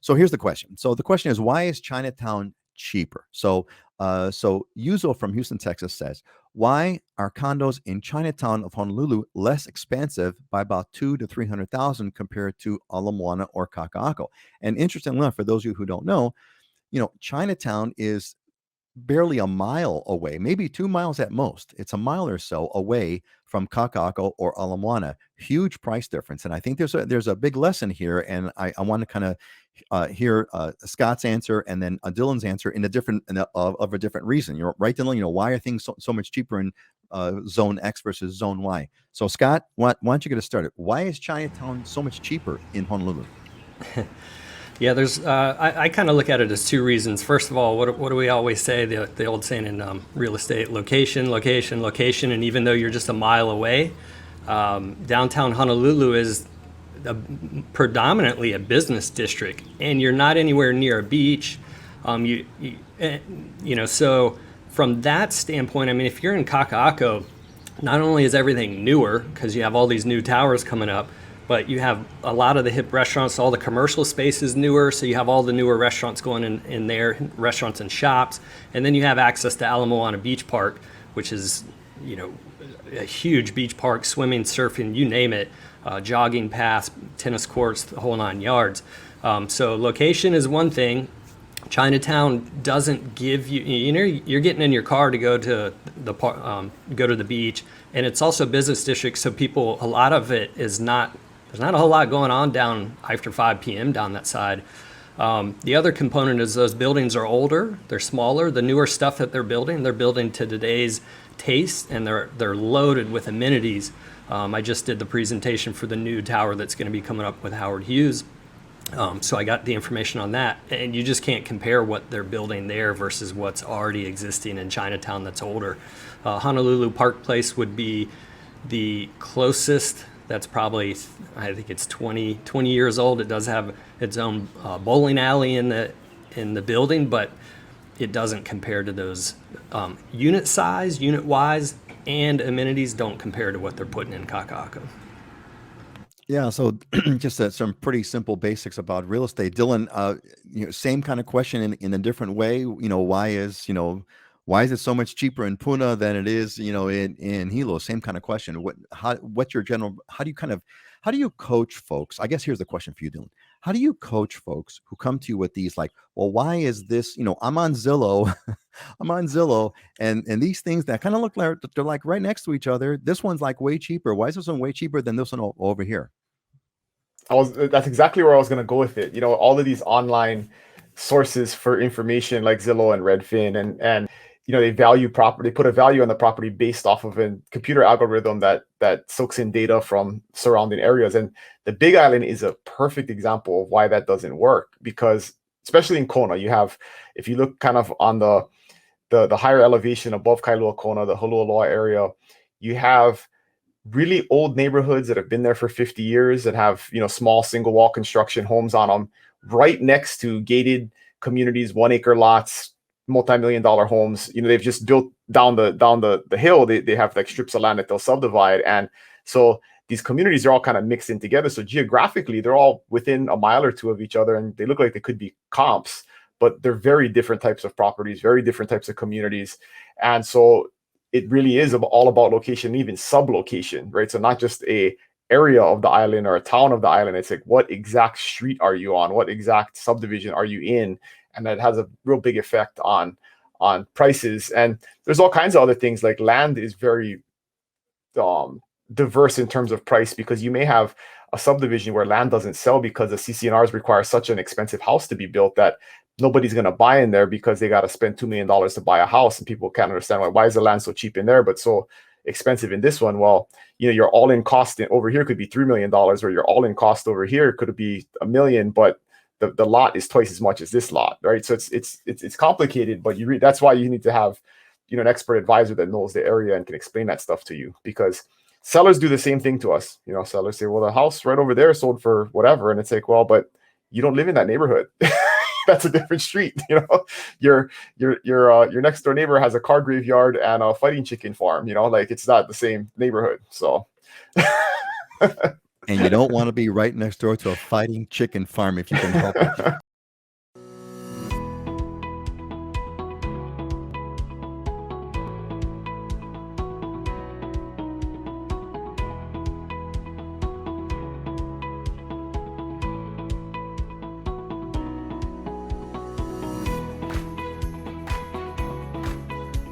So here's the question. So the question is, why is Chinatown cheaper? So Yuzo from Houston, Texas says, why are condos in Chinatown of Honolulu less expensive by about 200,000 to 300,000 compared to Ala Moana or Kakaako? And interestingly enough, for those of you who don't know, Chinatown is barely a mile away, maybe 2 miles at most. It's a mile or so away from Kakaako or Ala Moana. Huge price difference, and I think there's a big lesson here. And I want to kind of hear Scott's answer and then Dylan's answer in a different of a different reason. You're right, Dylan. Why are things so much cheaper in Zone X versus Zone Y? So Scott, why don't you get us started? Why is Chinatown so much cheaper in Honolulu? Yeah, there's. I kind of look at it as two reasons. First of all, what do we always say? The old saying in real estate: location, location, location. And even though you're just a mile away, downtown Honolulu is predominantly a business district, and you're not anywhere near a beach. So from that standpoint, I mean, if you're in Kakaako, not only is everything newer because you have all these new towers coming up, but you have a lot of the hip restaurants, all the commercial space is newer, so you have all the newer restaurants going in there, restaurants and shops. And then you have access to Ala Moana Beach Park, which is, a huge beach park, swimming, surfing, you name it, jogging paths, tennis courts, the whole 9 yards. So location is one thing. Chinatown doesn't give you, you're getting in your car to go to the beach, and it's also a business district, so people, a lot of it is not. There's not a whole lot going on down after 5 p.m. down that side. The other component is those buildings are older, they're smaller. The newer stuff that they're building to today's taste, and they're loaded with amenities. I just did the presentation for the new tower that's going to be coming up with Howard Hughes. So I got the information on that, and you just can't compare what they're building there versus what's already existing in Chinatown that's older. Honolulu Park Place would be the closest. That's probably, I think it's 20 years old. It does have its own bowling alley in the building, but it doesn't compare to those unit size, unit wise, and amenities don't compare to what they're putting in Kakaako. Yeah, so just some pretty simple basics about real estate. Dylan, same kind of question in a different way. Why is it so much cheaper in Puna than it is, in Hilo? Same kind of question. What's your general? How do you coach folks? I guess here's the question for you, Dylan. How do you coach folks who come to you with these like, well, why is this? I'm on Zillow, and these things that kind of look like they're like right next to each other. This one's like way cheaper. Why is this one way cheaper than this one over here? That's exactly where I was going to go with it. All of these online sources for information like Zillow and Redfin, and they put a value on the property based off of a computer algorithm that soaks in data from surrounding areas. And the Big Island is a perfect example of why that doesn't work, because especially in Kona, if you look kind of on the higher elevation above Kailua Kona, the Holualoa area, you have really old neighborhoods that have been there for 50 years that have, small single wall construction homes on them, right next to gated communities, 1 acre lots, multi-million-dollar homes. They've just built down the hill. They have like strips of land that they'll subdivide. And so these communities are all kind of mixed in together. So geographically, they're all within a mile or two of each other, and they look like they could be comps, but they're very different types of properties, very different types of communities. And so it really is all about location, even sub-location, right? So not just a area of the island or a town of the island. It's like, what exact street are you on? What exact subdivision are you in? And that has a real big effect on prices. And there's all kinds of other things, like land is very diverse in terms of price, because you may have a subdivision where land doesn't sell because the CC&Rs require such an expensive house to be built that nobody's going to buy in there because they got to spend $2 million to buy a house, and people can't understand why is the land so cheap in there but so expensive in this one. Well, your all-in cost over here could be $3 million, or your all-in cost over here could be $1 million, but the lot is twice as much as this lot, right? So it's complicated, but that's why you need to have an expert advisor that knows the area and can explain that stuff to you, because sellers do the same thing to us. Sellers say, well, the house right over there sold for whatever, and it's like, well, but you don't live in that neighborhood. That's a different street. Your next door neighbor has a car graveyard and a fighting chicken farm. Like, it's not the same neighborhood. So And you don't want to be right next door to a fighting chicken farm if you can help it.